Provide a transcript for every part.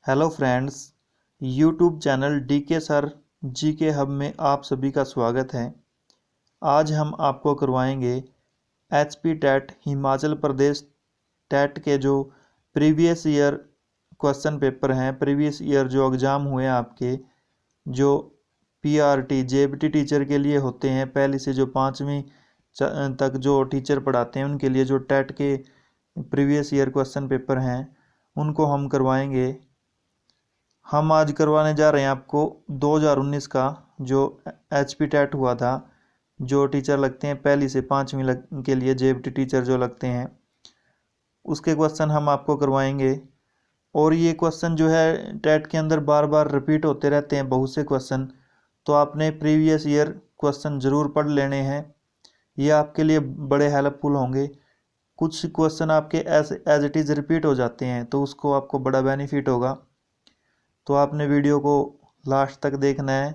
Hello friends, YouTube channel DK sir GK hub में आप सभी का स्वागत है। आज हम आपको करवाएंगे HP TET Himachal Pradesh TET के जो प्रीवियस ईयर क्वेश्चन पेपर हैं, प्रीवियस ईयर जो एग्ज़ाम हुए हैं आपके, जो पीआरटी जेबीटी टीचर के लिए होते हैं, पहली से जो 5वीं तक जो टीचर पढ़ाते हैं उनके लिए जो टेट के प्रीवियस ईयर क्वेश्चन पेपर हैं उनको हम करवाएंगे। हम आज करवाने जा रहे हैं आपको 2019 का जो एचपी टेट हुआ था, जो टीचर लगते हैं पहली से 5वीं के लिए जेबीटी टीचर जो लगते हैं, उसके क्वेश्चन हम आपको करवाएंगे। और ये क्वेश्चन जो है टेट के अंदर बार बार रिपीट होते रहते हैं, बहुत से क्वेश्चन, तो आपने प्रीवियस ईयर क्वेश्चन ज़रूर पढ़ लेने हैं। ये आपके लिए बड़े हेल्पफुल होंगे। कुछ क्वेश्चन आपके एज इट इज़ रिपीट हो जाते हैं, तो उसको आपको बड़ा बेनिफिट होगा। तो आपने वीडियो को लास्ट तक देखना है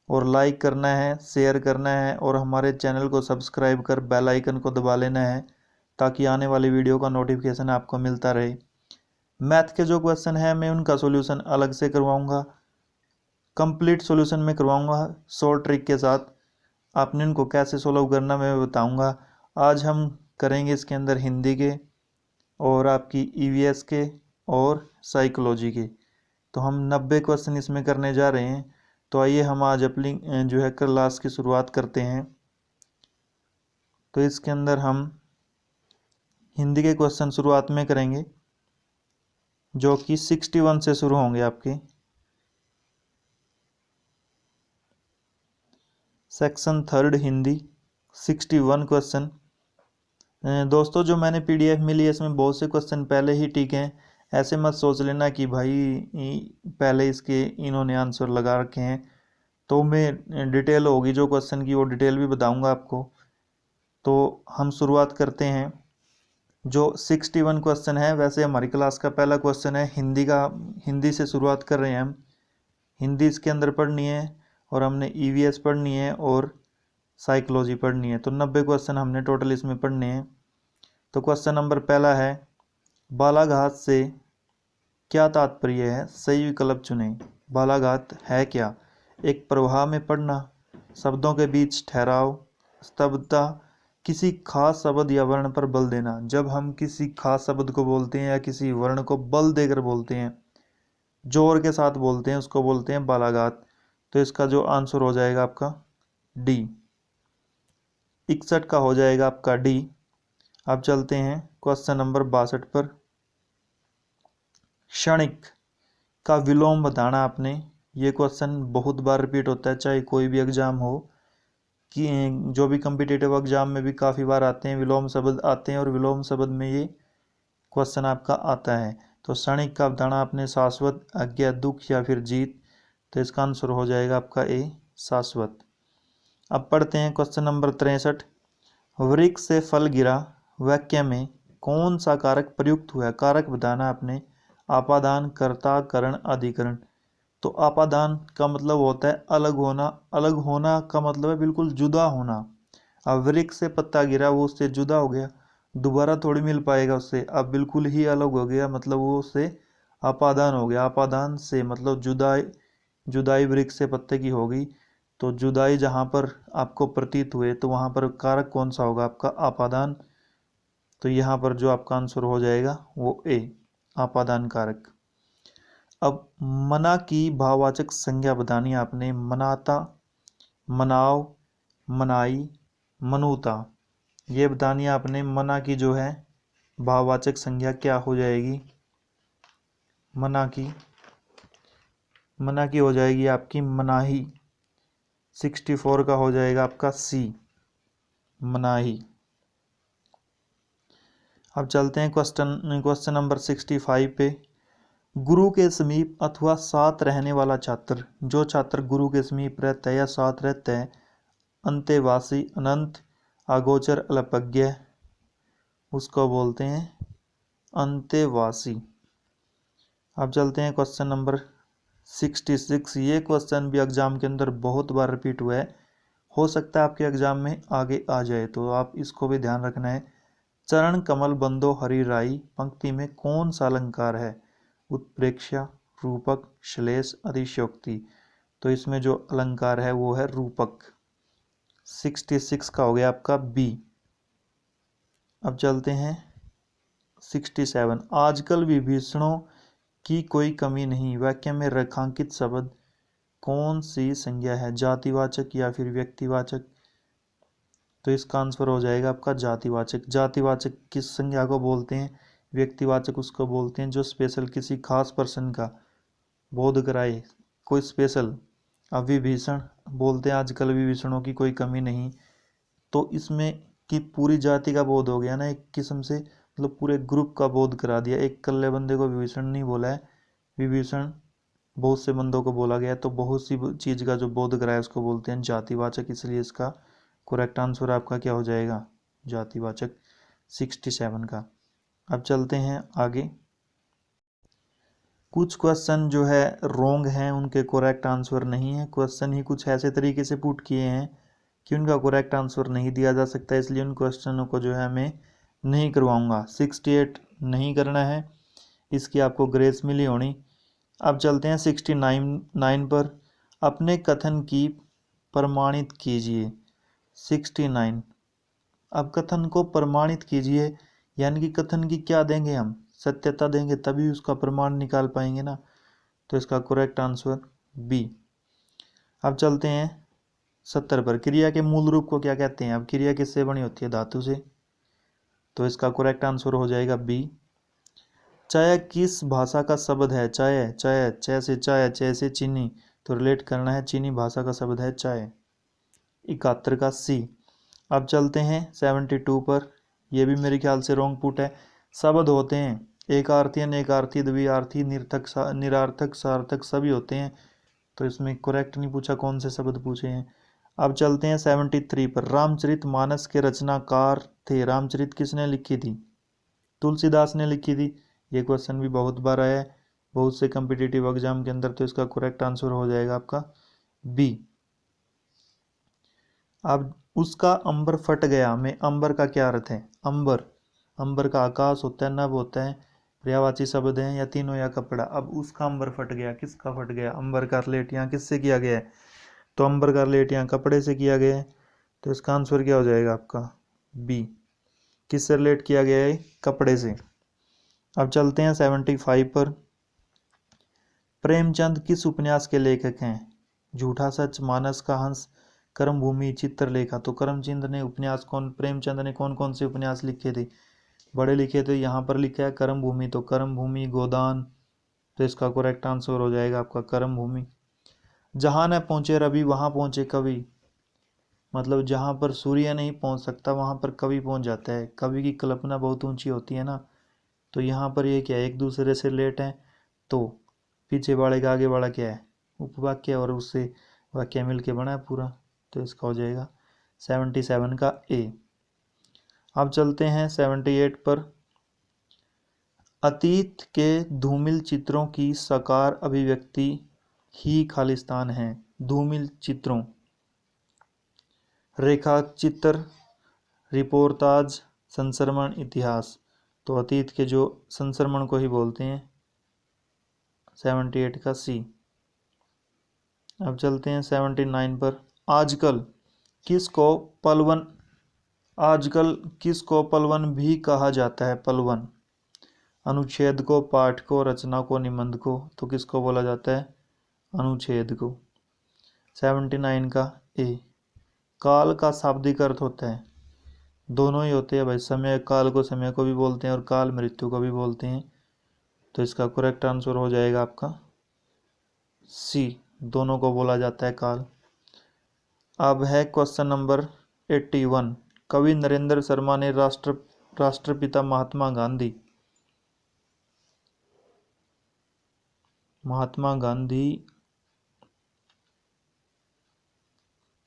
और लाइक करना है, शेयर करना है और हमारे चैनल को सब्सक्राइब कर बेल आइकन को दबा लेना है ताकि आने वाली वीडियो का नोटिफिकेशन आपको मिलता रहे। मैथ के जो क्वेश्चन हैं मैं उनका सॉल्यूशन अलग से करवाऊंगा, कंप्लीट सॉल्यूशन में करवाऊंगा शॉर्ट ट्रिक के साथ। आपने उनको कैसे सॉल्व करना मैं बताऊंगा। आज हम करेंगे इसके अंदर हिंदी के और आपकी ईवीएस के और साइकोलॉजी के। तो हम 90 क्वेश्चन इसमें करने जा रहे हैं। तो आइए हम आज अपनी जो है क्लास की शुरुआत करते हैं। तो इसके अंदर हम हिंदी के क्वेश्चन शुरुआत में करेंगे जो कि 61 से शुरू होंगे आपके। Section 3 Hindi 61 question. दोस्तों, जो मैंने पीडीएफ मिली है इसमें बहुत से क्वेश्चन पहले ही ठीक हैं। ऐसे मत सोच लेना कि भाई पहले इसके इन्होंने आंसर लगा रखे हैं। तो मैं डिटेल होगी जो क्वेश्चन की वो डिटेल भी बताऊंगा आपको। तो हम शुरुआत करते हैं। जो 61 क्वेश्चन है, वैसे हमारी क्लास का पहला क्वेश्चन है हिंदी का। हिंदी से शुरुआत कर रहे हैं हम। हिंदी इसके अंदर पढ़नी है और हमने ईवीएस पढ़नी है और साइकोलॉजी पढ़नी है। तो 90 क्वेश्चन हमने टोटल इसमें पढ़ने हैं। तो क्वेश्चन नंबर पहला है, बालाघात से क्या तात्पर्य है? सही विकल्प चुनें। बालाघात है क्या? एक प्रवाह में पढ़ना, शब्दों के बीच ठहराव, स्तब्धता, किसी खास शब्द या वर्ण पर बल देना। जब हम किसी खास शब्द को बोलते हैं या किसी वर्ण को बल देकर बोलते हैं, जोर के साथ बोलते हैं, उसको बोलते हैं बालाघात। तो इसका जो आंसर हो जाएगा आपका डी। 61 का हो जाएगा आपका डी। अब चलते हैं क्वेश्चन नंबर 62 पर। क्षणिक का विलोम बताना आपने। ये क्वेश्चन बहुत बार रिपीट होता है, चाहे कोई भी एग्जाम हो, कि जो भी कम्पिटिटिव एग्जाम में भी काफ़ी बार आते हैं, विलोम शब्द आते हैं और विलोम शब्द में ये क्वेश्चन आपका आता है। तो क्षणिक का बताना आपने शाश्वत, आज्ञा, दुख या फिर जीत। तो इसका आंसर हो जाएगा आपका ए, शाश्वत। अब पढ़ते हैं क्वेश्चन नंबर 63। वृक्ष से फल गिरा वाक्य में कौन सा कारक प्रयुक्त हुआ है? कारक बताना आपने। आपादान, कर्ता, करण, अधिकरण। तो आपादान का मतलब होता है अलग होना। अलग होना का मतलब है बिल्कुल जुदा होना। अब वृक्ष से पत्ता गिरा, वो उससे जुदा हो गया, दोबारा थोड़ी मिल पाएगा उससे। अब बिल्कुल ही अलग हो गया, मतलब वो उससे आपादान हो गया। आपादान से मतलब जुदाई, जुदाई वृक्ष से पत्ते की होगी। तो जुदाई जहाँ पर आपको प्रतीत हुए तो वहाँ पर कारक कौन सा होगा? आपका आपादान। तो यहाँ पर जो आपका आंसर हो जाएगा वो ए, आपादान कारक। अब मना की भाववाचक संज्ञा बतानी आपने। मनाता, मनाओ, मनाई, मनुता। ये बतानी आपने। मना की जो है भाववाचक संज्ञा क्या हो जाएगी? मना की हो जाएगी आपकी मनाही। 64 का हो जाएगा आपका सी, मनाही। अब चलते हैं क्वेश्चन नंबर 65 पे। गुरु के समीप अथवा साथ रहने वाला छात्र। जो छात्र गुरु के समीप रहता है या साथ रहता है, अंतेवासी, अनंत, अगोचर, अल्पज्ञ, उसको बोलते हैं अंतेवासी। अब चलते हैं क्वेश्चन नंबर 66। ये क्वेश्चन भी एग्जाम के अंदर बहुत बार रिपीट हुआ है, हो सकता है आपके एग्जाम में आगे आ जाए, तो आप इसको भी ध्यान रखना है। चरण कमल बंदो हरि राई पंक्ति में कौन सा अलंकार है? उत्प्रेक्षा, रूपक, श्लेष, अतिशयोक्ति। तो इसमें जो अलंकार है वो है रूपक। 66 का हो गया आपका बी। अब चलते हैं 67। आजकल विभीषणों की कोई कमी नहीं। वाक्य में रेखांकित शब्द कौन सी संज्ञा है, जातिवाचक या फिर व्यक्तिवाचक? तो इसका आंसर हो जाएगा आपका जातिवाचक। जातिवाचक किस संज्ञा को बोलते हैं? व्यक्तिवाचक उसको बोलते हैं जो स्पेशल किसी खास पर्सन का बोध कराए, कोई स्पेशल। अब विभीषण बोलते हैं आजकल विभीषणों की कोई कमी नहीं, तो इसमें कि पूरी जाति का बोध हो गया ना एक किस्म से, मतलब पूरे ग्रुप का बोध करा दिया। एक कल्ले बंदे को विभीषण नहीं बोला है, विभीषण बहुत से बंदों को बोला गया, तो बहुत सी चीज का जो बोध कराया उसको बोलते हैं जातिवाचक। इसलिए इसका करेक्ट आंसर आपका क्या हो जाएगा? जातिवाचक 67 का। अब चलते हैं आगे। कुछ क्वेश्चन जो है रॉन्ग हैं, उनके करेक्ट आंसर नहीं है। क्वेश्चन ही कुछ ऐसे तरीके से पुट किए हैं कि उनका करेक्ट आंसर नहीं दिया जा सकता, इसलिए उन क्वेश्चनों को जो है मैं नहीं करवाऊंगा। 68 नहीं करना है, इसकी आपको ग्रेस मिली होनी। अब चलते हैं 69 पर। अपने कथन की प्रमाणित कीजिए। 69। अब कथन को प्रमाणित कीजिए, यानी कि कथन की क्या देंगे हम? सत्यता देंगे, तभी उसका प्रमाण निकाल पाएंगे ना। तो इसका करेक्ट आंसर बी। अब चलते हैं 70 पर। क्रिया के मूल रूप को क्या कहते हैं? अब क्रिया किससे बनी होती है? धातु से। तो इसका करेक्ट आंसर हो जाएगा बी। चाय किस भाषा का शब्द है? चाय, चाय, च से चाय, च से चीनी, तो रिलेट करना है, चीनी भाषा का शब्द है चाय। 71 का सी। अब चलते हैं 72 पर। यह भी मेरे ख्याल से रॉन्ग पुट है। शब्द होते हैं एकार्थी, अनेकार्थी, द्विअर्थी, निरार्थक, सार्थक सभी होते हैं, तो इसमें करेक्ट नहीं पूछा, कौन से शब्द पूछे हैं। अब चलते हैं 73 पर। रामचरित मानस के रचनाकार थे। रामचरित किसने लिखी थी? तुलसीदास ने लिखी थी। ये क्वेश्चन भी बहुत बार आया है बहुत से कम्पिटिटिव एग्जाम के अंदर, तो इसका करेक्ट आंसर हो जाएगा आपका बी। अब उसका अंबर फट गया में अंबर का क्या अर्थ है? अंबर, अंबर का आकाश होता है, नभ होता है, पर्यायवाची शब्द है, या तीनों या कपड़ा। अब उसका अंबर फट गया, किसका फट गया? अंबर का रिलेट यहाँ किससे किया गया है? तो अंबर का रिलेट यहाँ कपड़े से किया गया है, तो इसका आंसर क्या हो जाएगा आपका? बी। किससे रिलेट किया गया है? कपड़े से। अब चलते हैं 75 पर। प्रेमचंद किस उपन्यास के लेखक हैं? झूठा सच, मानस का हंस, कर्मभूमि, चित्रलेखा। तो करमचंद ने उपन्यास प्रेमचंद ने कौन कौन से उपन्यास लिखे थे? बड़े लिखे थे। यहाँ पर लिखा है कर्मभूमि, तो कर्मभूमि, गोदान, तो इसका करेक्ट आंसर हो जाएगा आपका कर्मभूमि। जहां न पहुंचे रवि वहां पहुंचे कवि, मतलब जहां पर सूर्य नहीं पहुंच सकता वहां पर कवि पहुंच जाता है। कवि की कल्पना बहुत ऊंची होती है ना, तो यहाँ पर ये क्या है? एक दूसरे से रिलेट है, तो पीछे वाले का आगे वाला क्या है? उपवाक्य, और उससे वाक्य मिल के बना है पूरा, तो इसका हो जाएगा 77 का ए। अब चलते हैं 78 पर। अतीत के धूमिल चित्रों की साकार अभिव्यक्ति ही खालिस्तान है। धूमिल चित्रों, रेखा चित्र, रिपोर्टाज, संश्रमण, इतिहास, तो अतीत के जो संश्रमण को ही बोलते हैं। 78 का सी। अब चलते हैं 79 पर। आजकल किसको पलवन, आजकल किसको पलवन भी कहा जाता है? पलवन, अनुच्छेद को, पाठ को, रचना को, निबंध को, तो किसको बोला जाता है? अनुच्छेद को। 79 का ए। काल का शाब्दिक अर्थ होता है, दोनों ही होते हैं भाई, समय, काल को समय को भी बोलते हैं और काल मृत्यु को भी बोलते हैं, तो इसका करेक्ट आंसर हो जाएगा आपका सी, दोनों को बोला जाता है काल। अब है क्वेश्चन नंबर 81। कवि नरेंद्र शर्मा ने राष्ट्रपिता महात्मा गांधी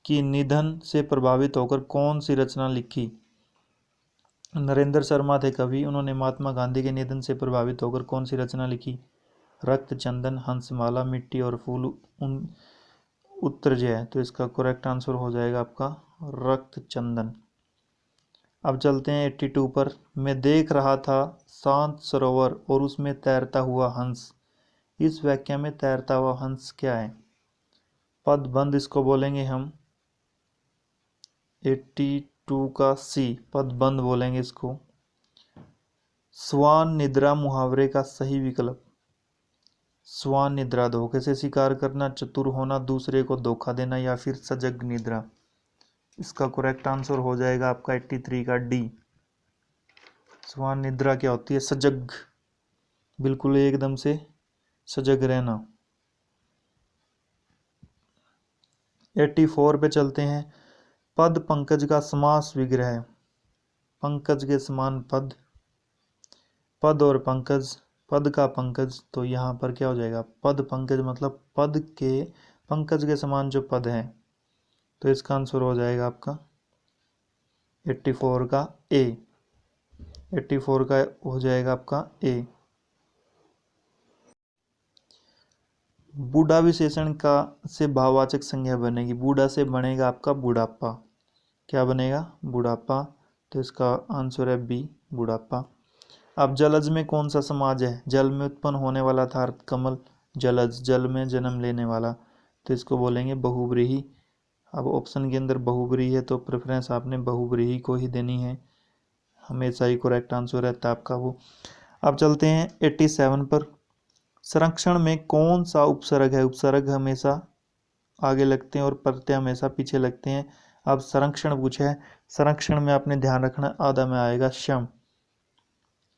की निधन से प्रभावित होकर कौन सी रचना लिखी? नरेंद्र शर्मा थे कवि, उन्होंने महात्मा गांधी के निधन से प्रभावित होकर कौन सी रचना लिखी? रक्त चंदन, हंसमाला, मिट्टी और फूल, उन उत्तरजय, तो इसका करेक्ट आंसर हो जाएगा आपका रक्त चंदन। अब चलते हैं 82 पर। मैं देख रहा था शांत सरोवर और उसमें तैरता हुआ हंस, इस वाक्य में तैरता हुआ हंस क्या है? पदबंध इसको बोलेंगे हम। 82 का सी, पदबंध बोलेंगे इसको। स्वान निद्रा मुहावरे का सही विकल्प। स्वान निद्रा, धोखे से शिकार करना, चतुर होना, दूसरे को धोखा देना, या फिर सजग निद्रा। इसका करेक्ट आंसर हो जाएगा आपका 83 का डी। स्वान निद्रा क्या होती है? सजग, बिल्कुल एकदम से सजग रहना। 84 पे चलते हैं। पद पंकज का समास विग्रह। पंकज के समान पद, पद और पंकज, पद का पंकज, तो यहाँ पर क्या हो जाएगा? पद पंकज मतलब पद के पंकज के समान जो पद है, तो इसका आंसर हो जाएगा आपका 84 का ए। 84 का हो जाएगा आपका ए। बूढ़ा विशेषण का से भाववाचक संज्ञा बनेगी। बूढ़ा से बनेगा आपका बुढ़ापा। क्या बनेगा? बुढ़ापा। तो इसका आंसर है बी, बुढ़ापा। अब जलज में कौन सा समाज है? जल में उत्पन्न होने वाला था अर्थ कमल, जलज जल में जन्म लेने वाला, तो इसको बोलेंगे बहुव्रीहि। अब ऑप्शन के अंदर बहुव्रीहि है तो प्रेफरेंस आपने बहुव्रीहि को ही देनी है, हमेशा ही करेक्ट आंसर रहता है आपका वो। अब चलते हैं 87 पर। संरक्षण में कौन सा उपसर्ग है? उपसर्ग हमेशा आगे लगते हैं और प्रत्यय हमेशा पीछे लगते हैं। अब संरक्षण पूछा है, संरक्षण में आपने ध्यान रखना आधा में आएगा श्याम,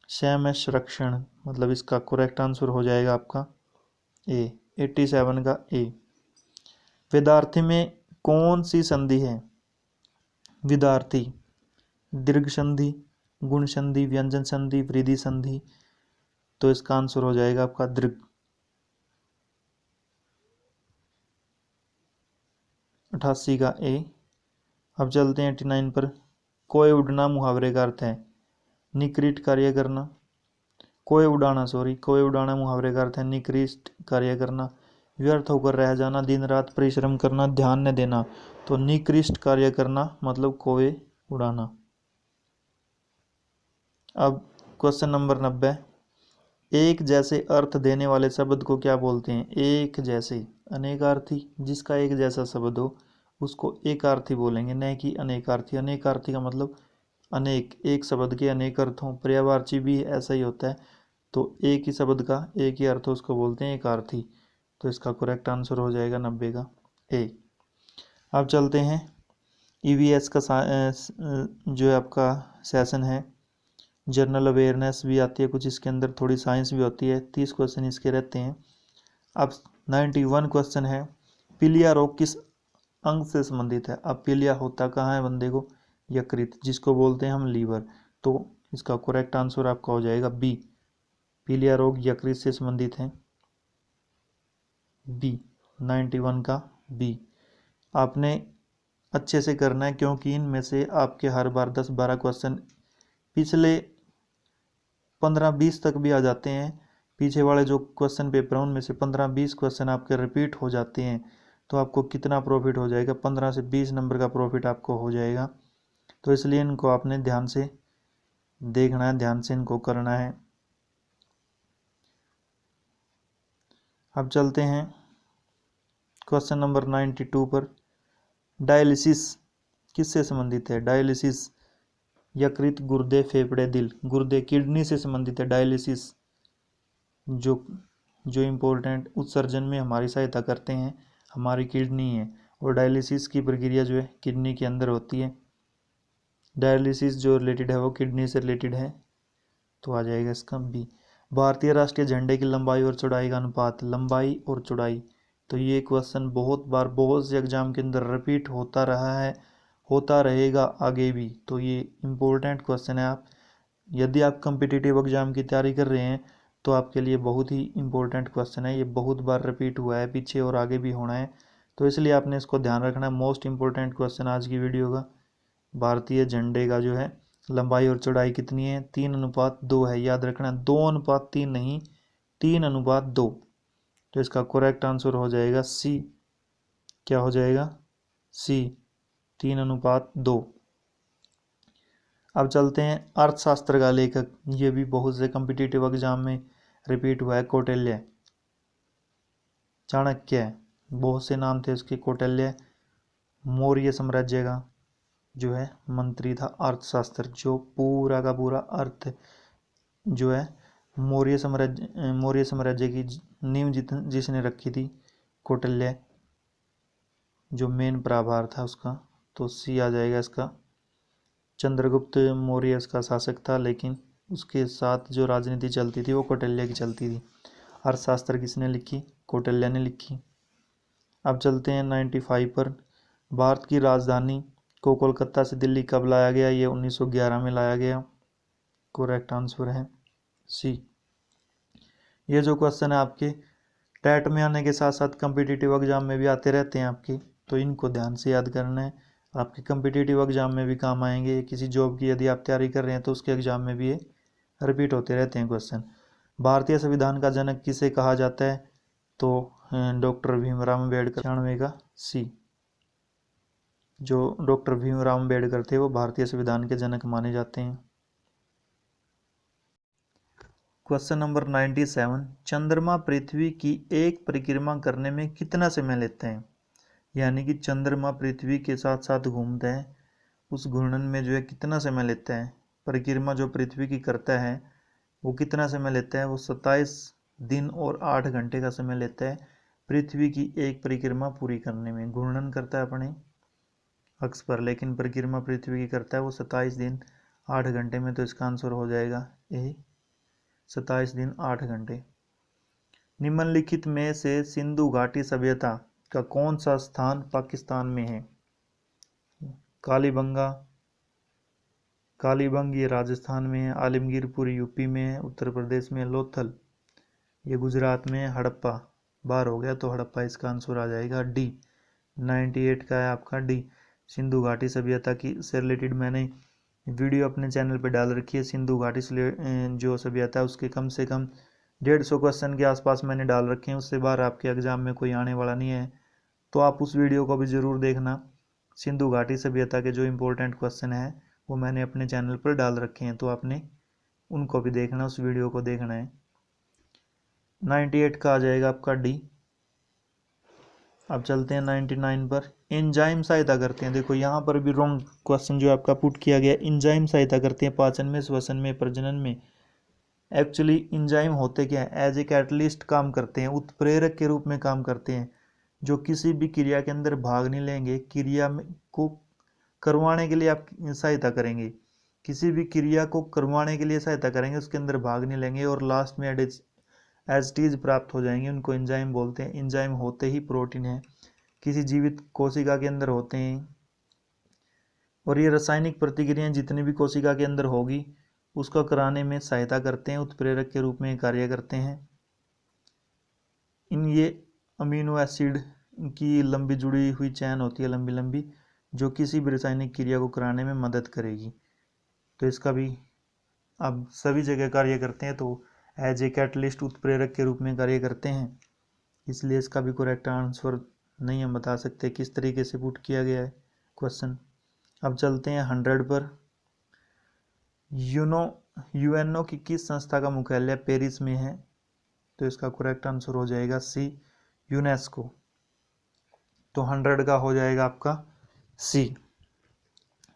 श्याम है संरक्षण, मतलब इसका करेक्ट आंसर हो जाएगा आपका ए, 87 का ए। विद्यार्थी में कौन सी संधि है? विद्यार्थी, दीर्घ संधि, गुण संधि, व्यंजन संधि, वृद्धि संधि, तो इसका आंसर हो जाएगा आपका दीर्घ। 88 का ए। अब चलते हैं 89 पर। कोय उड़ना मुहावरे का अर्थ है निकृष्ट कार्य करना। कोय उड़ाना मुहावरे का अर्थ है निकृष्ट कार्य करना, व्यर्थ होकर रह जाना, दिन रात परिश्रम करना, ध्यान न देना, तो निकृष्ट कार्य करना मतलब कोय उड़ाना। अब क्वेश्चन नंबर 90। एक जैसे अर्थ देने वाले शब्द को क्या बोलते हैं? एक जैसे, अनेकार्थी, जिसका एक जैसा शब्द हो उसको एकार्थी बोलेंगे, न कि अनेकार्थी। अनेकार्थी का मतलब अनेक, एक शब्द के अनेक अर्थ हों। पर्यायवाची भी ऐसा ही होता है, तो एक ही शब्द का एक ही अर्थ हो उसको बोलते हैं एकार्थी। तो इसका करेक्ट आंसर हो जाएगा 90 का ए। अब चलते हैं ईवीएस का जो है आपका सेशन है, जनरल अवेयरनेस भी आती है कुछ इसके अंदर, थोड़ी साइंस भी होती है। 30 क्वेश्चन इसके रहते हैं। अब 91 क्वेश्चन है, पीलिया रोग किस अंग से संबंधित है? अब पीलिया होता कहाँ है बंदे को? यकृत, जिसको बोलते हैं हम लीवर। तो इसका करेक्ट आंसर आपका हो जाएगा बी, पीलिया रोग यकृत से संबंधित है, बी, 91 का बी। आपने अच्छे से करना है क्योंकि इनमें से आपके हर बार 10-12 क्वेश्चन पिछले 15-20 तक भी आ जाते हैं। पीछे वाले जो क्वेश्चन पेपर हैं उनमें से 15-20 क्वेश्चन आपके रिपीट हो जाते हैं, तो आपको कितना प्रॉफिट हो जाएगा? 15 से 20 नंबर का प्रॉफिट आपको हो जाएगा। तो इसलिए इनको आपने ध्यान से देखना है, ध्यान से इनको करना है। अब चलते हैं क्वेश्चन नंबर 92 पर। डायलिसिस किससे संबंधित है? डायलिसिस यकृत, गुर्दे, फेफड़े, दिल। गुर्दे, किडनी से संबंधित है डायलिसिस, जो इम्पोर्टेंट उत्सर्जन में हमारी सहायता करते हैं हमारी किडनी है, और डायलिसिस की प्रक्रिया जो है किडनी के अंदर होती है। डायलिसिस जो रिलेटेड है वो किडनी से रिलेटेड है, तो आ जाएगा इसका बी। भारतीय राष्ट्रीय झंडे की लंबाई और चौड़ाई का अनुपात। लंबाई और चौड़ाई, तो ये क्वेश्चन बहुत बार बहुत से एग्जाम के अंदर रिपीट होता रहा है, होता रहेगा आगे भी, तो ये इम्पोर्टेंट क्वेश्चन है। आप यदि आप कम्पिटिटिव एग्जाम की तैयारी कर रहे हैं तो आपके लिए बहुत ही इम्पोर्टेंट क्वेश्चन है। ये बहुत बार रिपीट हुआ है पीछे और आगे भी होना है, तो इसलिए आपने इसको ध्यान रखना है। मोस्ट इम्पोर्टेंट क्वेश्चन आज की वीडियो का। भारतीय झंडे का जो है लंबाई और चौड़ाई कितनी है? 3:2 है, याद रखना, 2:3 नहीं, 3:2। तो इसका करेक्ट आंसर हो जाएगा सी। क्या हो जाएगा? सी, 3:2। अब चलते हैं अर्थशास्त्र का लेखक, ये भी बहुत से कम्पिटिटिव एग्जाम में रिपीट हुआ है, कौटिल्य। चाणक्य है, बहुत से नाम थे उसके। कौटिल्य मौर्य साम्राज्य का जो है मंत्री था, अर्थशास्त्र, जो पूरा का पूरा अर्थ जो है मौर्य साम्राज्य की नींव जिसने रखी थी, कौटिल्य, जो मेन प्रभार था उसका, तो सी आ जाएगा इसका। चंद्रगुप्त मौर्य इसका शासक था, लेकिन उसके साथ जो राजनीति चलती थी वो कौटिल्य की चलती थी। अर्थशास्त्र किसने लिखी? कौटिल्य ने लिखी। अब चलते हैं 95 पर। भारत की राजधानी को कोलकाता से दिल्ली कब लाया गया? ये 1911 में लाया गया। करेक्ट आंसर है सी। ये जो क्वेश्चन है आपके टेट में आने के साथ साथ कम्पिटिटिव एग्जाम में भी आते रहते हैं आपके, तो इनको ध्यान से याद करना है, आपके कम्पिटिटिव एग्जाम में भी काम आएंगे। किसी जॉब की यदि आप तैयारी कर रहे हैं तो उसके एग्जाम में भी ये रिपीट होते रहते हैं क्वेश्चन। भारतीय संविधान का जनक किसे कहा जाता है? तो डॉक्टर भीमराव अम्बेडकर। 96 का सी। जो डॉक्टर भीमराव अम्बेडकर थे वो भारतीय संविधान के जनक माने जाते हैं। क्वेश्चन नंबर 97, चंद्रमा पृथ्वी की एक परिक्रमा करने में कितना समय लेता है? यानी कि चंद्रमा पृथ्वी के साथ साथ घूमता है, उस घूर्णन में जो है कितना समय लेता है? परिक्रमा जो पृथ्वी की करता है वो कितना समय लेता है? वो 27 दिन और 8 घंटे का समय लेता है पृथ्वी की एक परिक्रमा पूरी करने में। घूर्णन करता है अपने अक्ष पर, लेकिन परिक्रमा पृथ्वी की करता है वो 27 दिन 8 घंटे में। तो इसका आंसर हो जाएगा ए, 27 दिन 8 घंटे। निम्नलिखित में से सिंधु घाटी सभ्यता का कौन सा स्थान पाकिस्तान में है? कालीबंग ये राजस्थान में है, आलमगीरपुर यूपी में है, उत्तर प्रदेश में लोथल ये गुजरात में है, हड़प्पा बार हो गया तो हड़प्पा इसका आंसर आ जाएगा डी। 98 का है आपका डी। सिंधु घाटी सभ्यता की से रिलेटेड मैंने वीडियो अपने चैनल पे डाल रखी है। सिंधु घाटी से जो सभ्यता है उसके कम से कम 150 क्वेश्चन के आसपास मैंने डाल रखे हैं, उससे बाहर आपके एग्जाम में कोई आने वाला नहीं है, तो आप उस वीडियो को भी ज़रूर देखना। सिंधु घाटी सभ्यता के जो इम्पोर्टेंट क्वेश्चन है वो मैंने अपने चैनल पर डाल रखे हैं, तो आपने उनको भी देखना, उस वीडियो को देखना है। 98 का आ जाएगा आपका डी। अब चलते हैं 99 पर। एंजाइम सहायता करते हैं, देखो यहाँ पर भी रॉन्ग क्वेश्चन जो आपका पुट किया गया। एंजाइम सहायता करते हैं पाचन में, श्वसन में, प्रजनन में। एक्चुअली एंजाइम होते क्या है? एज ए कैटलिस्ट काम करते हैं, उत्प्रेरक के रूप में काम करते हैं, जो किसी भी क्रिया के अंदर भाग नहीं लेंगे, क्रिया में को करवाने के लिए आप सहायता करेंगे, किसी भी क्रिया को करवाने के लिए सहायता करेंगे, उसके अंदर भाग नहीं लेंगे और लास्ट में एस्टीज प्राप्त हो जाएंगे, उनको एंजाइम बोलते हैं। एंजाइम होते ही प्रोटीन है, किसी जीवित कोशिका के अंदर होते हैं, और ये रासायनिक प्रतिक्रियाएं जितनी भी कोशिका के अंदर होगी उसको कराने में सहायता करते हैं, उत्प्रेरक के रूप में कार्य करते हैं। ये अमीनो एसिड की लंबी जुड़ी हुई चैन होती है, लंबी लंबी, जो किसी भी रासायनिक क्रिया को कराने में मदद करेगी। तो इसका भी अब सभी जगह कार्य करते हैं, तो एज ए कैटलिस्ट उत्प्रेरक के रूप में कार्य करते हैं, इसलिए इसका भी करेक्ट आंसर नहीं हम बता सकते किस तरीके से पुट किया गया है क्वेश्चन। अब चलते हैं 100 पर। यूएनओ की किस संस्था का मुख्यालय पेरिस में है? तो इसका करेक्ट आंसर हो जाएगा सी, यूनेस्को। तो 100 का हो जाएगा आपका सी।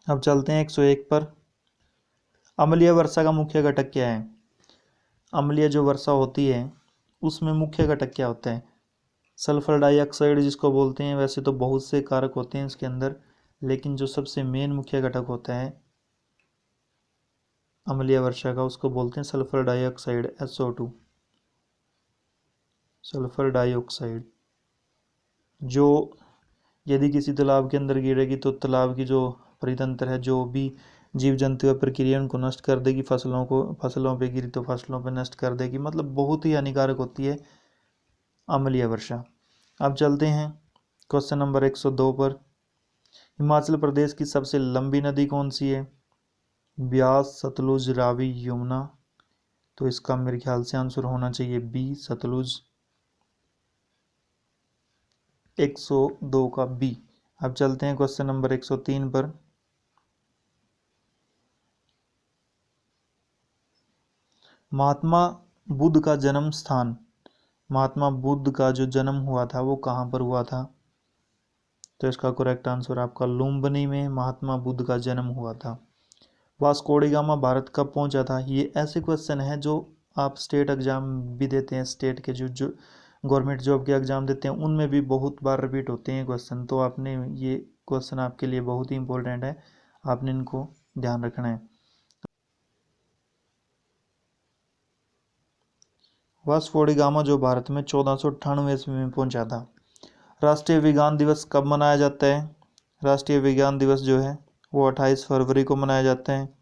अब चलते हैं 101 पर। अम्लीय वर्षा का मुख्य घटक क्या है? अम्लीय जो वर्षा होती है उसमें मुख्य घटक क्या होता है? सल्फर डाइऑक्साइड जिसको बोलते हैं। वैसे तो बहुत से कारक होते हैं इसके अंदर, लेकिन जो सबसे मेन मुख्य घटक होता है अम्लीय वर्षा का, उसको बोलते हैं sulphur dioxide, SO2, sulphur dioxide. जो यदि किसी तालाब के अंदर गिरेगी तो तालाब की जो परितंत्र है, जो भी जीव जंतु है, प्रक्रिया उनको नष्ट कर देगी। फसलों पे गिरी तो फसलों पे नष्ट कर देगी, मतलब बहुत ही हानिकारक होती है अम्लीय वर्षा। अब चलते हैं क्वेश्चन नंबर 102 पर। हिमाचल प्रदेश की सबसे लंबी नदी कौन सी है? ब्यास, सतलुज, रावी, यमुना। तो इसका मेरे ख्याल से आंसर होना चाहिए बी, सतलुज। 102 का बी। अब चलते हैं क्वेश्चन नंबर 103 पर। महात्मा बुद्ध का जन्म स्थान महात्मा बुद्ध का जो जन्म हुआ था वो कहाँ पर हुआ था? तो इसका करेक्ट आंसर आपका लुम्बिनी में महात्मा बुद्ध का जन्म हुआ था। वास्को डी गामा भारत कब पहुंचा था? ये ऐसे क्वेश्चन है जो आप स्टेट एग्जाम भी देते हैं, स्टेट के जो गवर्नमेंट जॉब के एग्जाम देते हैं उनमें भी बहुत बार रिपीट होते हैं क्वेश्चन, तो आपने ये क्वेश्चन आपके लिए बहुत ही इंपॉर्टेंट है, आपने इनको ध्यान रखना है। वास्को डी गामा जो भारत में 1498 ईस्वी में पहुंचा था। राष्ट्रीय विज्ञान दिवस कब मनाया जाता है? राष्ट्रीय विज्ञान दिवस जो है वो 28 फरवरी को मनाया जाता है।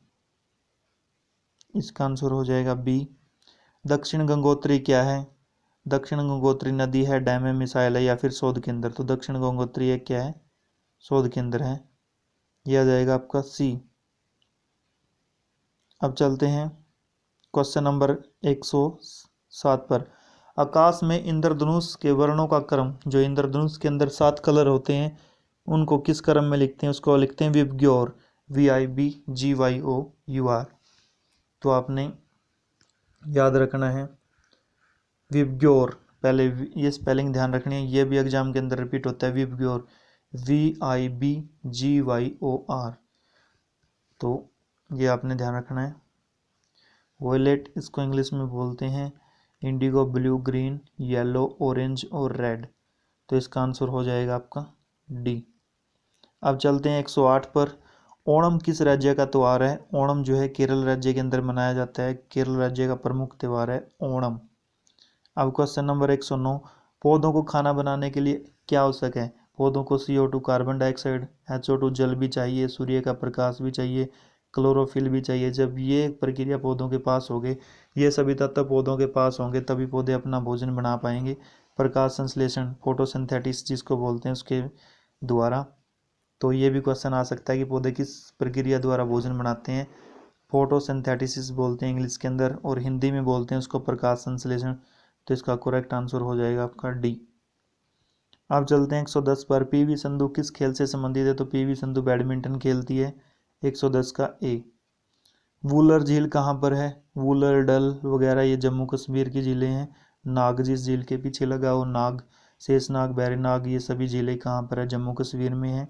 इसका आंसर हो जाएगा बी। दक्षिण गंगोत्री क्या है? दक्षिण गंगोत्री नदी है, डैम है, मिसाइल है या फिर शोध केंद्र? तो दक्षिण गंगोत्री एक क्या है? शोध केंद्र है। यह आ जाएगा आपका सी। अब चलते हैं क्वेश्चन नंबर 107 पर। आकाश में इंद्रधनुष के वर्णों का क्रम, जो इंद्रधनुष के अंदर 7 कलर होते हैं उनको किस क्रम में लिखते हैं? उसको लिखते हैं विबग्योर, VIBGYOUR। तो आपने याद रखना है विबग्योर, पहले ये स्पेलिंग ध्यान रखनी है, ये भी एग्जाम के अंदर रिपीट होता है विबग्योर, VIBGYOR। तो ये आपने ध्यान रखना है। वॉयलेट इसको इंग्लिश में बोलते हैं Indigo, blue, green, yellow, orange और रेड। तो इसका आंसर हो जाएगा आपका डी। अब चलते हैं 108 पर। ओणम किस राज्य का त्यौहार है? ओणम जो है केरल राज्य के अंदर मनाया जाता है, केरल राज्य का प्रमुख त्यौहार है ओणम। अब क्वेश्चन नंबर 109। पौधों को खाना बनाने के लिए क्या आवश्यक है? पौधों को CO2 कार्बन डाइऑक्साइड, HO2 जल भी चाहिए, सूर्य का प्रकाश भी चाहिए, क्लोरोफिल भी चाहिए। जब ये प्रक्रिया पौधों के पास होगी, ये सभी तत्व पौधों के पास होंगे तभी पौधे अपना भोजन बना पाएंगे। प्रकाश संश्लेषण, फोटोसिंथेसिस जिसको बोलते हैं, उसके द्वारा। तो ये भी क्वेश्चन आ सकता है कि पौधे किस प्रक्रिया द्वारा भोजन बनाते हैं? फोटोसिंथेसिस बोलते हैं इंग्लिश के अंदर, और हिंदी में बोलते हैं उसको प्रकाश संश्लेषण। तो इसका करेक्ट आंसर हो जाएगा आपका डी। अब चलते हैं 110 पर। PV संधू किस खेल से संबंधित है? तो PV संधू बैडमिंटन खेलती है। 110 का ए। वूलर झील कहाँ पर है? वूलर, डल वगैरह ये जम्मू कश्मीर की झीलें हैं। नाग जिस झील के पीछे लगा वो नाग, शेषनाग, बैरीनाग, ये सभी झीलें कहाँ पर है? जम्मू कश्मीर में है।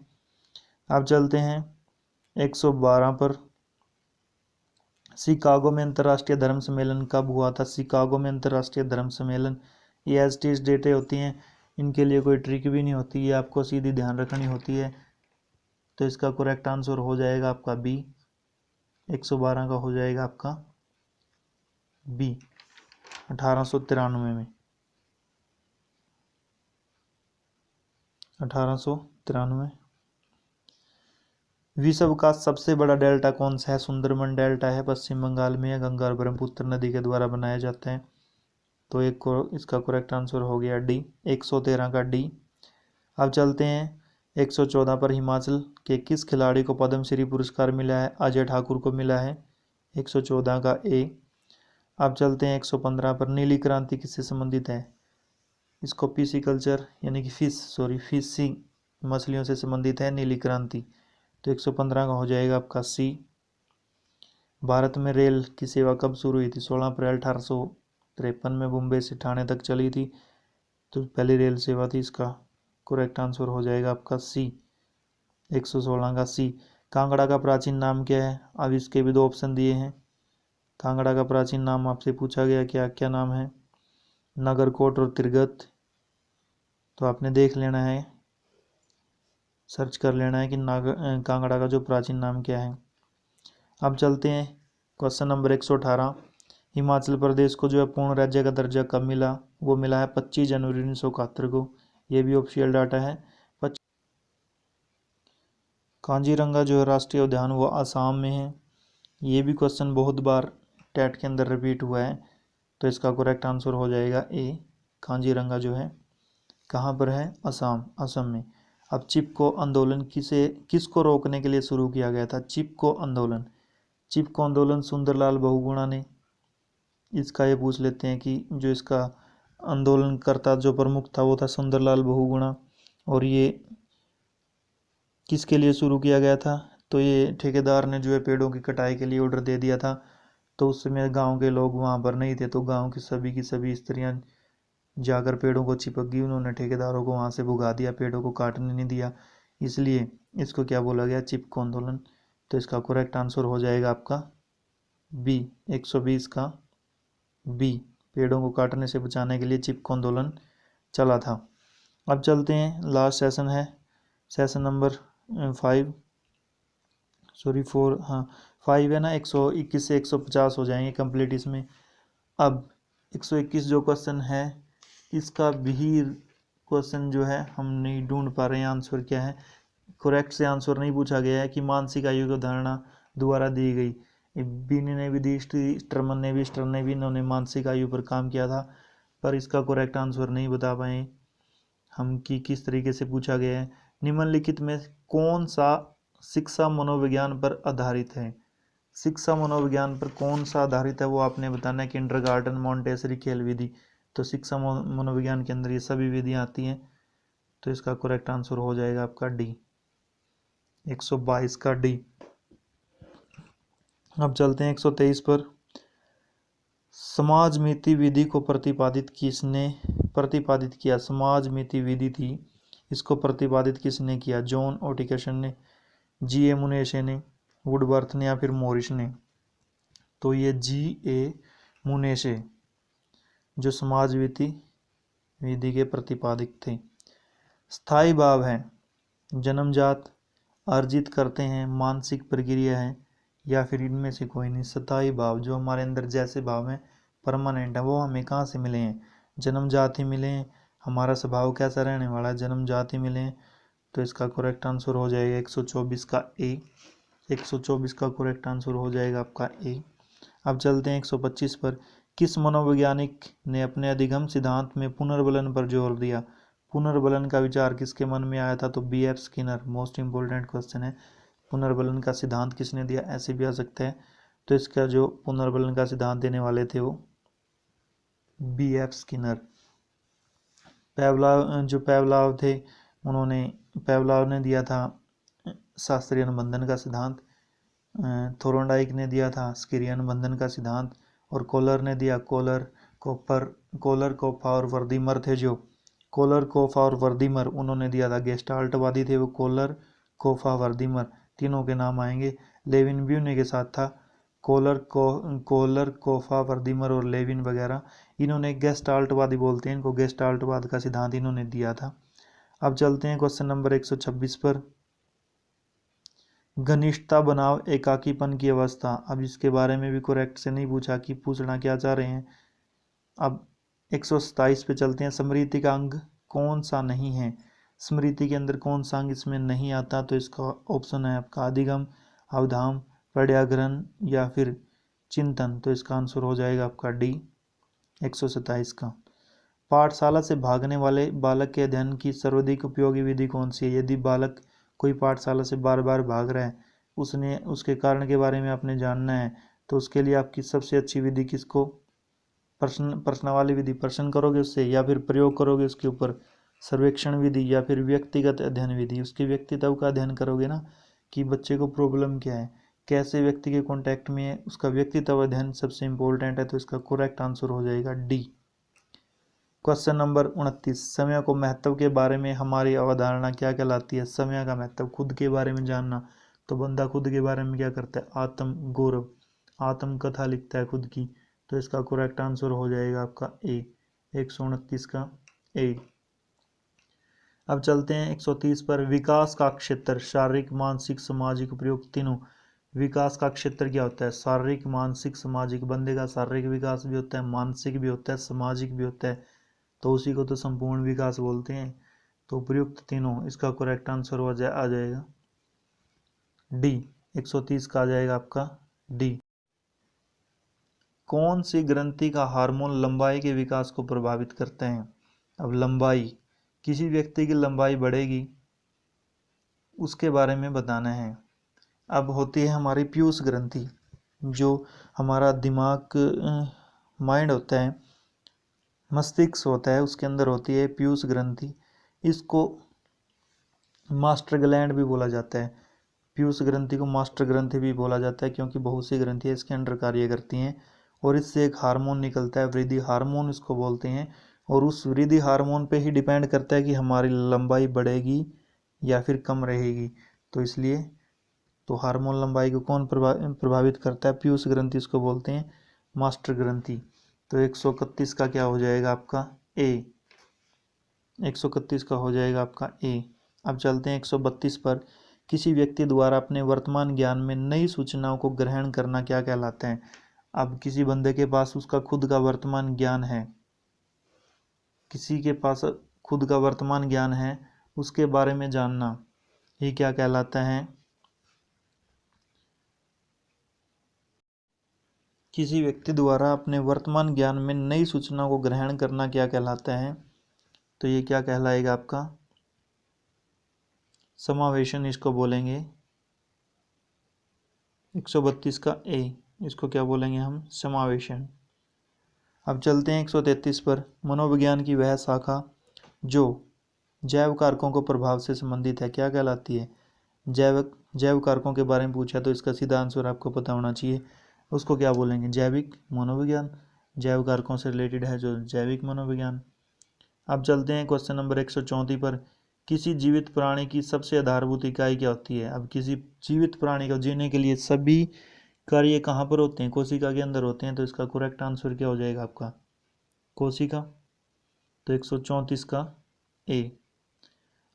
अब चलते हैं 112 पर। शिकागो में अंतर्राष्ट्रीय धर्म सम्मेलन कब हुआ था? शिकागो में अंतर्राष्ट्रीय धर्म सम्मेलन, ये एज टीज डेटें होती हैं, इनके लिए कोई ट्रिक भी नहीं होती, ये आपको सीधी ध्यान रखनी होती है। तो इसका करेक्ट आंसर हो जाएगा आपका बी। 112 का हो जाएगा आपका बी, 1893 में। 1893। विश्व का सबसे बड़ा डेल्टा कौन सा है? सुंदरबन डेल्टा है, पश्चिम बंगाल में है, गंगा और ब्रह्मपुत्र नदी के द्वारा बनाया जाता है। तो एक को इसका करेक्ट आंसर हो गया डी, 113 का डी। अब चलते हैं 114 पर। हिमाचल के किस खिलाड़ी को पद्मश्री पुरस्कार मिला है? अजय ठाकुर को मिला है। 114 का ए। अब चलते हैं 115 पर। नीली क्रांति किससे संबंधित है? इसको पिसिकल्चर यानी कि फिशिंग, मछलियों से संबंधित है नीली क्रांति। तो 115 का हो जाएगा आपका सी। भारत में रेल की सेवा कब शुरू हुई थी? 16 अप्रैल 1853 में मुंबई से ठाणे तक चली थी। तो पहली रेल सेवा थी। इसका करेक्ट आंसर हो जाएगा आपका सी, 116 का सी। कांगड़ा का प्राचीन नाम क्या है? अब इसके भी 2 ऑप्शन दिए हैं। कांगड़ा का प्राचीन नाम आपसे पूछा गया क्या क्या नाम है? नगरकोट और तिरगत। तो आपने देख लेना है, सर्च कर लेना है कि कांगड़ा का जो प्राचीन नाम क्या है। अब चलते हैं क्वेश्चन नंबर 118। हिमाचल प्रदेश को जो है पूर्ण राज्य का दर्जा कब मिला? वो मिला है 25 जनवरी 1971 को। ये भी ऑफिशियल डाटा है। कांजीरंगा जो है राष्ट्रीय उद्यान वो आसाम में है। ये भी क्वेश्चन बहुत बार टेट के अंदर रिपीट हुआ है। तो इसका करेक्ट आंसर हो जाएगा ए। कांजीरंगा जो है कहाँ पर है? असम में। अब चिपको आंदोलन किसको रोकने के लिए शुरू किया गया था? चिपको आंदोलन सुंदरलाल बहुगुणा ने। इसका ये पूछ लेते हैं कि जो इसका आंदोलनकर्ता जो प्रमुख था वो था सुंदरलाल बहुगुणा, और ये किसके लिए शुरू किया गया था? तो ये ठेकेदार ने जो है पेड़ों की कटाई के लिए ऑर्डर दे दिया था। तो उस समय गाँव के लोग वहाँ पर नहीं थे, तो गाँव की सभी स्त्रियाँ जाकर पेड़ों को चिपक गई, उन्होंने ठेकेदारों को वहाँ से भुगा दिया, पेड़ों को काटने नहीं दिया, इसलिए इसको क्या बोला गया, चिपको आंदोलन। तो इसका करेक्ट आंसर हो जाएगा आपका बी, 120 का बी, पेड़ों को काटने से बचाने के लिए चिपको आंदोलन चला था। अब चलते हैं, लास्ट सेशन है, सेशन नंबर 5, सॉरी 4, हाँ 5 है ना, 121 से 150 हो जाएंगे कंप्लीट इसमें। अब 121 जो क्वेश्चन है, इसका भी क्वेश्चन जो है हम नहीं ढूंढ पा रहे हैं आंसर क्या है, करेक्ट से आंसर नहीं पूछा गया है कि मानसिक आयु की अवधारणा दोबारा दी गई। बीनी ने भी दी, स्टर्मन ने भी, स्टर ने भी, इन्होंने मानसिक आयु पर काम किया था, पर इसका करेक्ट आंसर नहीं बता पाए हम कि किस तरीके से पूछा गया है। निम्नलिखित में कौन सा शिक्षा मनोविज्ञान पर आधारित है, शिक्षा मनोविज्ञान पर कौन सा आधारित है वो आपने बताना है। किंडरगार्टन, मॉन्टेसरी, खेल विधि। तो शिक्षा मनोविज्ञान के अंदर ये सभी विधियाँ आती हैं, तो इसका करेक्ट आंसर हो जाएगा आपका डी, 122 का डी। अब चलते हैं 123 पर। समाजमिति विधि को प्रतिपादित किया, समाजमिति विधि थी, इसको प्रतिपादित किसने किया, जॉन ओटिकसन ने, जी.ए. मुनेशे ने, वुडवर्थ ने या फिर मॉरिस ने। तो ये जी.ए. मुनेशे जो समाजमिति विधि के प्रतिपादित थे। स्थायी भाव है, जन्मजात, अर्जित करते हैं, मानसिक प्रक्रिया है, या फिर इनमें से कोई नहीं। स्थायी भाव जो हमारे अंदर जैसे भाव हैं परमानेंट है, वो हमें कहाँ से मिले हैं, जन्मजात ही मिले हैं। हमारा स्वभाव कैसा रहने वाला है, जन्मजात ही मिले हैं। तो इसका करेक्ट आंसर हो जाएगा 124 का ए, 124 का करेक्ट आंसर हो जाएगा आपका ए। अब चलते हैं 125 पर। किस मनोवैज्ञानिक ने अपने अधिगम सिद्धांत में पुनर्बलन पर जोर दिया, पुनर्बलन का विचार किसके मन में आया था, तो BF. Skinner. Most important question है, पुनर्बलन का सिद्धांत किसने दिया, ऐसे भी आ सकता है। तो इसका जो पुनर्बलन का सिद्धांत देने वाले थे वो बी.एफ. स्किनर। पेवलाव थे, पेवलाव ने दिया था शास्त्रीय अनुबंधन का सिद्धांत, थोर्नडाइक ने दिया था स्किरिय अनुबंधन का सिद्धांत, और कोलर ने दिया, कोलर, कोफा और वर्दीमर थे जो, कोलर, कोफा और वर्दीमर, उन्होंने दिया था गेस्टाल्टवादी थे वो, कोलर, कोफा, वर्दीमर, तीनों के नाम आएंगे। लेविन भी उन्हीं के साथ था, कोलर, कोफा, वर्दीमर और लेविन वगैरह, इन्होंने गेस्टाल्टवादी बोलते हैं इनको, गेस्टाल्टवाद का सिद्धांत इन्होंने दिया था। अब चलते हैं क्वेश्चन नंबर 126 पर। घनिष्ठता बनाम एकाकीपन की अवस्था, अब इसके बारे में भी करेक्ट से नहीं पूछा कि पूछना क्या चाह रहे हैं। अब 127 पे चलते हैं। स्मृति का अंग कौन सा नहीं है, स्मृति के अंदर कौन सा अंग इसमें नहीं आता, तो इसका ऑप्शन है आपका अधिगम, अवधाम, पर्याग्रहण या फिर चिंतन। तो इसका आंसर हो जाएगा आपका डी, 127 का। पाठशाला से भागने वाले बालक के अध्ययन की सर्वाधिक उपयोगी विधि कौन सी है, यदि बालक कोई पाठशाला से बार बार भाग रहा है, उसके कारण के बारे में आपने जानना है, तो उसके लिए आपकी सबसे अच्छी विधि किसको, प्रश्नावली विधि, प्रश्न करोगे उससे या फिर प्रयोग करोगे उसके ऊपर, सर्वेक्षण विधि या फिर व्यक्तिगत अध्ययन विधि, उसके व्यक्तित्व का अध्ययन करोगे ना कि बच्चे को प्रॉब्लम क्या है, कैसे व्यक्ति के कांटेक्ट में है, उसका व्यक्तित्व अध्ययन सबसे इंपॉर्टेंट है। तो इसका करेक्ट आंसर हो जाएगा डी। Question number 29। समय को महत्व के बारे में हमारी अवधारणा क्या कहलाती है, समय का महत्व, खुद के बारे में जानना। तो बंदा खुद के बारे में क्या करता है, आत्म गौरव, आत्म कथा लिखता है खुद की। तो इसका करेक्ट आंसर हो जाएगा आपका ए, 129 का ए। अब चलते हैं 130 पर। विकास का क्षेत्र, शारीरिक, मानसिक, सामाजिक, उपयुक्त तीनों। विकास का क्षेत्र क्या होता है, शारीरिक, मानसिक, सामाजिक। बंदे का शारीरिक विकास भी होता है, मानसिक भी होता है, सामाजिक भी होता है, तो उसी को तो संपूर्ण विकास बोलते हैं। तो उपयुक्त तीनों, इसका करेक्ट आंसर आ जाएगा डी, 130 का आ जाएगा आपका डी। कौन सी ग्रंथि का हार्मोन लंबाई के विकास को प्रभावित करते हैं। अब लंबाई, किसी व्यक्ति की लंबाई बढ़ेगी उसके बारे में बताना है। अब होती है हमारी पीयूष ग्रंथि, जो हमारा दिमाग, माइंड होता है, मस्तिष्क होता है, उसके अंदर होती है पीयूष ग्रंथि। इसको मास्टर ग्लैंड भी बोला जाता है, पीयूष ग्रंथि को मास्टर ग्रंथि भी बोला जाता है, क्योंकि बहुत सी ग्रंथियाँ इसके अंदर कार्य करती हैं और इससे एक हार्मोन निकलता है, वृद्धि हार्मोन इसको बोलते हैं। और उस वृद्धि हार्मोन पे ही डिपेंड करता है कि हमारी लंबाई बढ़ेगी या फिर कम रहेगी। तो इसलिए तो हार्मोन लंबाई को कौन प्रभावित करता है? पीयूष ग्रंथि, इसको बोलते हैं मास्टर ग्रंथि। तो 131 का क्या हो जाएगा आपका? ए। 131 का हो जाएगा आपका ए। अब चलते हैं 132 पर। किसी व्यक्ति द्वारा अपने वर्तमान ज्ञान में नई सूचनाओं को ग्रहण करना क्या कहलाता है? अब किसी बंदे के पास उसका खुद का वर्तमान ज्ञान है, किसी के पास खुद का वर्तमान ज्ञान है, उसके बारे में जानना, ये क्या कहलाता है? किसी व्यक्ति द्वारा अपने वर्तमान ज्ञान में नई सूचनाओं को ग्रहण करना क्या कहलाता है? तो ये क्या कहलाएगा आपका? समावेशन इसको बोलेंगे। 132 का ए, इसको क्या बोलेंगे हम? समावेशन। अब चलते हैं 133 पर। मनोविज्ञान की वह शाखा जो जैव कारकों को प्रभाव से संबंधित है क्या कहलाती है? जैव कारकों के बारे में पूछा तो इसका सीधा आंसर आपको पता होना चाहिए, उसको क्या बोलेंगे? जैविक मनोविज्ञान। जैव कारकों से रिलेटेड है जो जैविक मनोविज्ञान। अब चलते हैं क्वेश्चन नंबर 134 पर। किसी जीवित प्राणी की सबसे आधारभूत इकाई क्या होती है? अब किसी जीवित प्राणी को जीने के लिए सभी कार्य कहाँ पर होते हैं? कोशिका के अंदर होते हैं। तो इसका करेक्ट आंसर क्या हो जाएगा आपका? कोशिका। तो 134 का ए।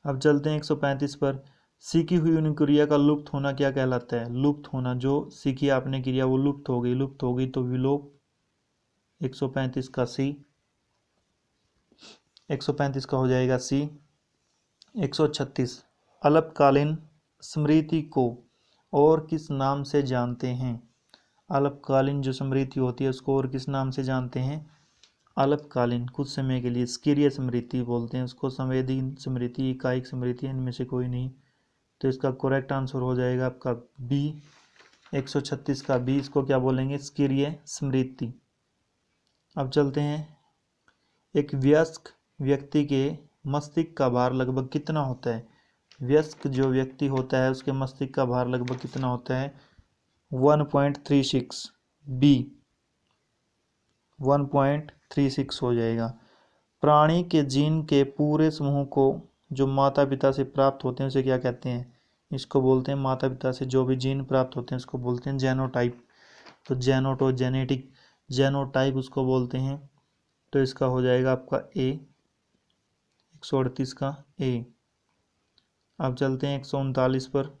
अब चलते हैं 135 पर। सीखी हुई अनुक्रिया का लुप्त होना क्या कहलाता है? लुप्त होना, जो सीखी आपने क्रिया वो लुप्त हो गई तो विलोप। 135 का सी। 135 का हो जाएगा सी। 136 अल्पकालीन स्मृति को और किस नाम से जानते हैं? अल्पकालीन जो स्मृति होती है उसको और किस नाम से जानते हैं? अल्पकालीन, कुछ समय के लिए, स्कीर्य स्मृति बोलते हैं उसको, संवेदी स्मृति, इकाइक स्मृति, इनमें से कोई नहीं। तो इसका करेक्ट आंसर हो जाएगा आपका बी। 136 का बी, इसको क्या बोलेंगे? स्कीर्य स्मृति। अब चलते हैं। एक वयस्क व्यक्ति के मस्तिष्क का भार लगभग कितना होता है? वयस्क जो व्यक्ति होता है उसके मस्तिष्क का भार लगभग कितना होता है? 1.36। बी 1.36 हो जाएगा। प्राणी के जीन के पूरे समूह को जो माता पिता से प्राप्त होते हैं उसे क्या कहते हैं? इसको बोलते हैं, माता पिता से जो भी जीन प्राप्त होते हैं उसको बोलते हैं जेनोटाइप। तो जेनोटो जेनेटिक जेनोटाइप उसको बोलते हैं। तो इसका हो जाएगा आपका ए। 138 का ए। अब चलते हैं 139 पर।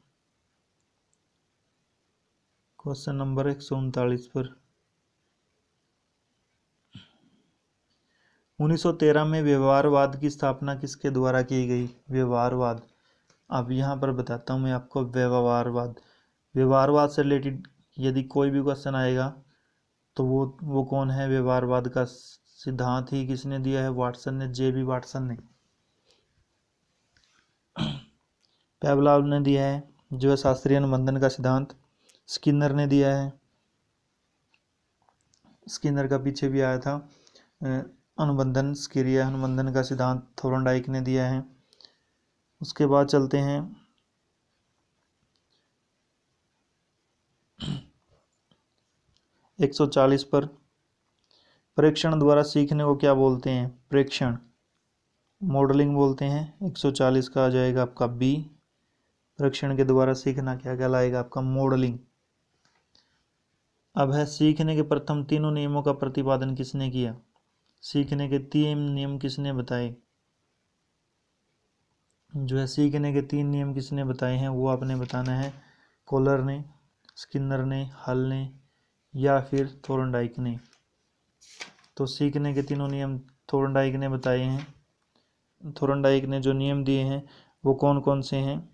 क्वेश्चन नंबर 139 पर। 1913 में व्यवहारवाद की स्थापना किसके द्वारा की गई? व्यवहारवाद। अब यहाँ पर बताता हूँ मैं आपको व्यवहारवाद। व्यवहारवाद से रिलेटेड यदि कोई भी क्वेश्चन आएगा तो वो कौन है? व्यवहारवाद का सिद्धांत ही किसने दिया है? वाटसन ने, जे.बी. वाटसन ने। पेवलॉव ने दिया है जो है शास्त्रीय अनुबंधन का सिद्धांत। स्किनर ने दिया है, स्किनर का पीछे भी आया था अनुबंधन, स्कीरिया अनुबंधन का सिद्धांत थोर्नडाइक ने दिया है। उसके बाद चलते हैं 140 पर। प्रेक्षण द्वारा सीखने को क्या बोलते हैं? प्रेक्षण, मॉडलिंग बोलते हैं। 140 का आ जाएगा आपका बी। प्रेक्षण के द्वारा सीखना क्या कहलाएगा आपका? मॉडलिंग। अब है सीखने के प्रथम तीनों नियमों का प्रतिपादन किसने किया? सीखने के 3 नियम किसने बताए? जो है सीखने के 3 नियम किसने बताए हैं वो आपने बताना है। कोलर ने, स्किनर ने, हल ने या फिर थोर्नडाइक ने। तो सीखने के तीनों नियम थोर्नडाइक ने बताए हैं। थोर्नडाइक ने जो नियम दिए हैं वो कौन कौन से हैं?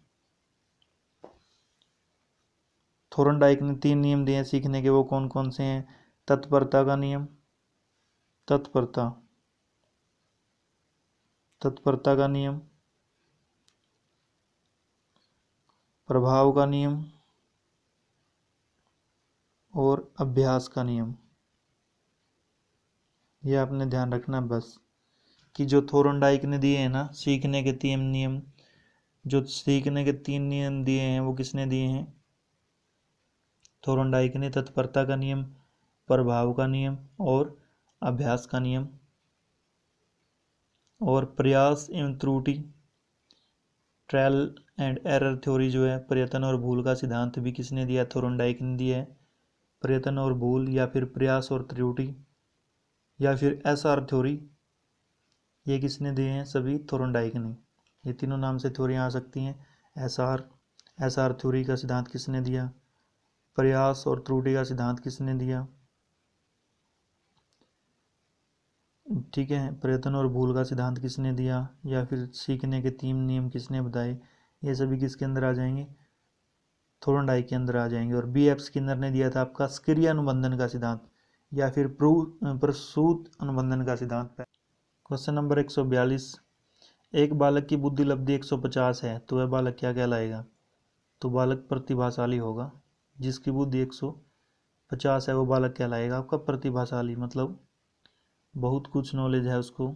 थोर्नडाइक ने 3 नियम दिए हैं सीखने के, वो कौन कौन से हैं? तत्परता का नियम, तत्परता का नियम, प्रभाव का नियम और अभ्यास का नियम। ये आपने ध्यान रखना बस कि जो थोर्नडाइक ने दिए हैं ना सीखने के 3 नियम, जो सीखने के 3 नियम दिए हैं वो किसने दिए हैं? थोर्नडाइक ने। तत्परता का नियम, प्रभाव का नियम और अभ्यास का नियम। और प्रयास एवं त्रुटि, ट्रायल एंड एरर थ्योरी जो है, प्रयत्न और भूल का सिद्धांत भी किसने दिया? थोर्नडाइक ने दिया है। प्रयत्न और भूल या फिर प्रयास और त्रुटि या फिर एसआर थ्योरी, ये किसने दिए हैं? सभी थोर्नडाइक ने। ये तीनों नाम से थ्योरियाँ आ सकती हैं। एसआर थ्योरी का सिद्धांत किसने दिया? प्रयास और त्रुटि का सिद्धांत किसने दिया? ठीक है, प्रयत्न और भूल का सिद्धांत किसने दिया? या फिर सीखने के 3 नियम किसने बताए? ये सभी किसके अंदर आ जाएंगे? थोर्नडाइक के अंदर आ जाएंगे। और बी एफ स्किनर ने दिया था आपका सक्रिय अनुबंधन का सिद्धांत या फिर प्रसूत अनुबंधन का सिद्धांत। क्वेश्चन नंबर 142, एक बालक की बुद्धि लब्धि 150 है तो वह बालक क्या कहलाएगा? तो बालक प्रतिभाशाली होगा। जिसकी बुद्धि 150 है वो बालक कहलाएगा आपका प्रतिभाशाली, मतलब बहुत कुछ नॉलेज है उसको।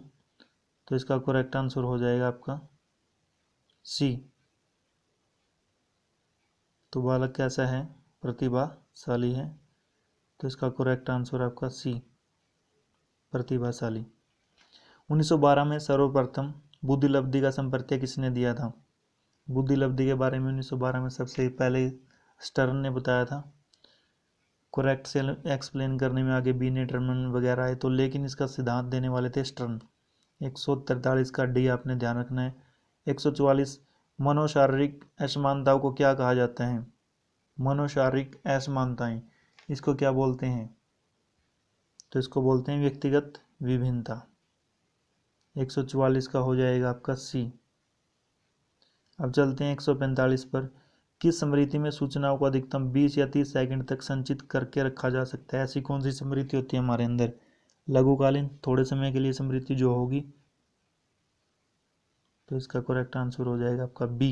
तो इसका करेक्ट आंसर हो जाएगा आपका सी। तो बालक कैसा है? प्रतिभाशाली है। तो इसका करेक्ट आंसर आपका सी, प्रतिभाशाली। 1912 में सर्वप्रथम बुद्धि लब्धि का संप्रत्यय किसने दिया था? बुद्धि लब्धि के बारे में 1912 में सबसे पहले स्टर्न ने बताया था। करेक्ट से एक्सप्लेन करने में आगे बी ने टर्मन वगैरह आए तो, लेकिन इसका सिद्धांत देने वाले थे स्टर्न। 143 का डी आपने ध्यान रखना है। 144, मनोशारीरिक असमानताओं को क्या कहा जाता है? मनोशारीरिक असमानताएं, इसको क्या बोलते हैं? तो इसको बोलते हैं व्यक्तिगत विभिन्नता। 144 का हो जाएगा आपका सी। अब चलते हैं 145 पर। किस स्मृति में सूचनाओं को अधिकतम 20 या 30 सेकंड तक संचित करके रखा जा सकता है? ऐसी कौन सी स्मृति होती है हमारे अंदर? लघुकालीन, थोड़े समय के लिए स्मृति जो होगी। तो इसका करेक्ट आंसर हो जाएगा आपका बी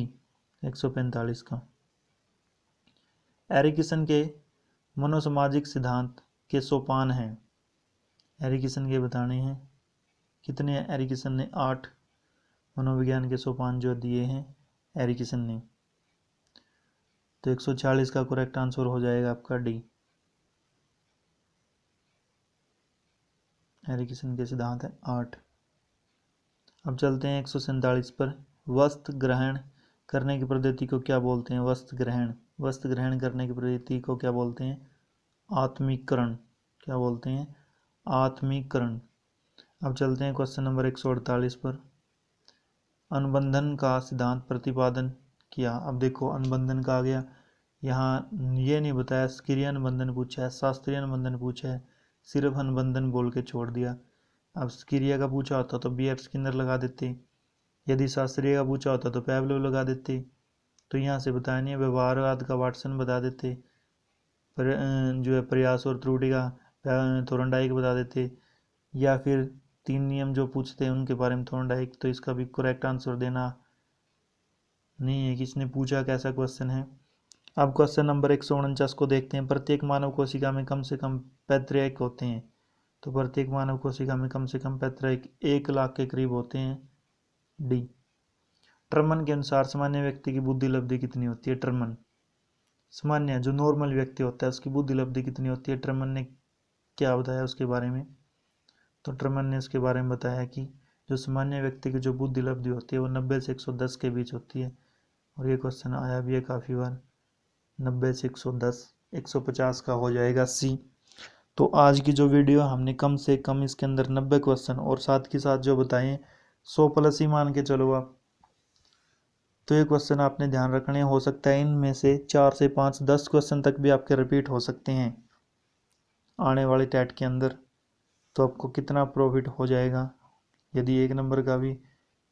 145 का। एरिक्सन के मनोसामाजिक सिद्धांत के सोपान हैं। एरिक्सन के बताने हैं कितने? एरिक्सन ने 8 मनोविज्ञान के सोपान जो दिए हैं एरिक्सन ने। तो 140 का करेक्ट आंसर हो जाएगा आपका डी। एरिक्सन के सिद्धांत है 8। अब चलते हैं 147 पर। वस्त्र ग्रहण करने की पद्धति को क्या बोलते हैं? वस्त्र ग्रहण करने की पद्धति को क्या बोलते हैं? आत्मीकरण। क्या बोलते हैं? आत्मीकरण। अब चलते हैं क्वेश्चन नंबर 148 पर। अनुबंधन का सिद्धांत प्रतिपादन किया। अब देखो अनुबंधन का आ गया, यहाँ ये नहीं बताया सक्रिय अनुबंधन पूछा है, शास्त्रीय अनुबंधन पूछा है, सिर्फ अनुबंधन बोल के छोड़ दिया। अब सक्रिय का पूछा होता तो बी एफ स्किनर लगा देते, यदि शास्त्रीय का पूछा होता तो पैवलोव लगा देते। तो यहाँ से बताया नहीं, व्यवहारवाद का वाटसन बता देते, जो है प्रयास और त्रुटि का थोर्नडाइक बता देते, या फिर 3 नियम जो पूछते हैं उनके बारे में थोर्नडाइक। तो इसका भी करेक्ट आंसर देना नहीं है, किसने पूछा, कैसा क्वेश्चन है। अब क्वेश्चन नंबर 149 को देखते हैं। प्रत्येक मानव कोशिका में कम से कम 35 होते हैं। तो प्रत्येक मानव कोशिका में कम से कम 35 1 लाख के करीब होते हैं। डी। टर्मन के अनुसार सामान्य व्यक्ति की बुद्धि लब्धि कितनी होती है? टर्मन सामान्य जो नॉर्मल व्यक्ति होता है उसकी बुद्धि लब्धि कितनी होती है? टर्मन ने क्या बताया उसके बारे में? तो टर्मन ने उसके बारे में बताया कि जो सामान्य व्यक्ति की जो बुद्धि लब्धि होती है वो 90 से 110 के बीच होती है। और ये क्वेश्चन आया भी है काफ़ी बार। 90 से 110, 150 का हो जाएगा सी। तो आज की जो वीडियो हमने कम से कम इसके अंदर 90 क्वेश्चन और साथ के साथ जो बताएं 100 प्लस ही मान के चलो आप। तो ये क्वेश्चन आपने ध्यान रखने, हो सकता है इनमें से 4 से 5 10 क्वेश्चन तक भी आपके रिपीट हो सकते हैं आने वाले टैट के अंदर। तो आपको कितना प्रॉफिट हो जाएगा? यदि 1 नंबर का भी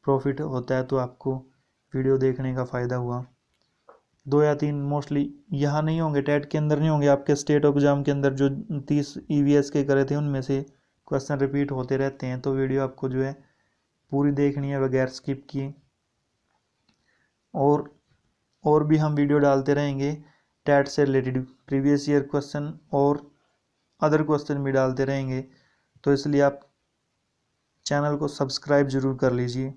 प्रॉफिट होता है तो आपको वीडियो देखने का फ़ायदा हुआ। 2 या 3 मोस्टली यहाँ नहीं होंगे, टैट के अंदर नहीं होंगे, आपके स्टेट एग्जाम के अंदर जो 30 ईवीएस के करे थे उनमें से क्वेश्चन रिपीट होते रहते हैं। तो वीडियो आपको जो है पूरी देखनी है बगैर स्किप किए। और भी हम वीडियो डालते रहेंगे टैट से रिलेटेड, प्रीवियस ईयर क्वेश्चन और अदर क्वेश्चन भी डालते रहेंगे। तो इसलिए आप चैनल को सब्सक्राइब जरूर कर लीजिए,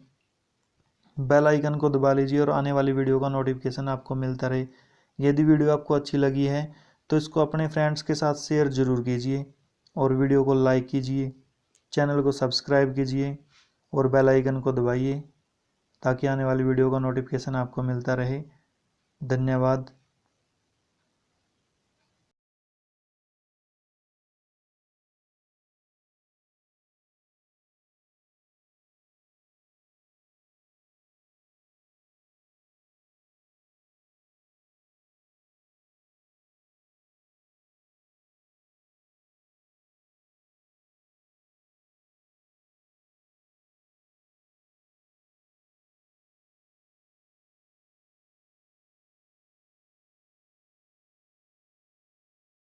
बेल आइकन को दबा लीजिए और आने वाली वीडियो का नोटिफिकेशन आपको मिलता रहे। यदि वीडियो आपको अच्छी लगी है तो इसको अपने फ्रेंड्स के साथ शेयर जरूर कीजिए और वीडियो को लाइक कीजिए, चैनल को सब्सक्राइब कीजिए और बेल आइकन को दबाइए ताकि आने वाली वीडियो का नोटिफिकेशन आपको मिलता रहे। धन्यवाद।